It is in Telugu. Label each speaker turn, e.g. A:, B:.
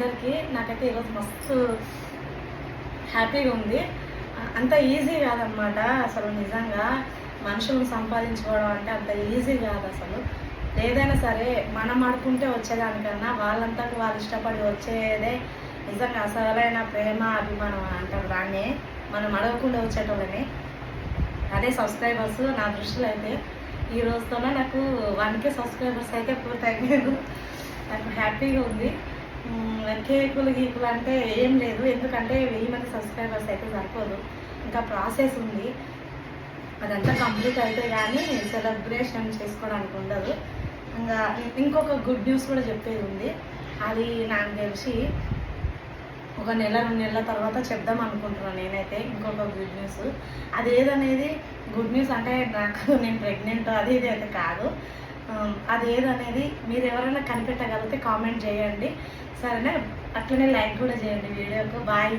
A: అందరికీ. నాకైతే ఈరోజు మస్తు హ్యాపీగా ఉంది. అంత ఈజీ కాదనమాట అసలు. నిజంగా మనుషులను సంపాదించుకోవడం అంటే అంత ఈజీ కాదు అసలు. ఏదైనా సరే మనం ఆడుకుంటే వచ్చేదానికన్నా వాళ్ళంతకు వాళ్ళు ఇష్టపడి వచ్చేదే నిజంగా అసలైన ప్రేమ అభిమానం అంటారు దాన్ని. మనం అడగకుండా వచ్చేటోళ్ళని. అదే సబ్స్క్రైబర్స్ నా దృష్టిలో అయితే. ఈ రోజుతోనే నాకు 1K సబ్స్క్రైబర్స్ అయితే పూర్తయిపోయారు. నాకు హ్యాపీగా ఉంది. కేకులు గీకులు అంటే ఏం లేదు, ఎందుకంటే 1000 మంది సబ్స్క్రైబర్స్ అయితే సరిపోదు, ఇంకా ప్రాసెస్ ఉంది. అదంతా కంప్లీట్ అయితే కానీ సెలబ్రేషన్ చేసుకోవడానికి ఉండదు. ఇంకా ఇంకొక గుడ్ న్యూస్ కూడా చెప్పేది ఉంది. అది నాకు తెలిసి ఒక 1-2 నెలల తర్వాత చెప్దాం అనుకుంటున్నాను నేనైతే. ఇంకొక గుడ్ న్యూస్ అది ఏదనేది గుడ్ న్యూస్ అంటే నాకు నేను ప్రెగ్నెంట్ అది ఇది అయితే కాదు. అది ఏదనేది మీరు ఎవరైనా కనిపెట్టగలిగితే కామెంట్ చేయండి, సరేనా? అట్లనే లైక్ కూడా చేయండి వీడియోకు. బాయ్.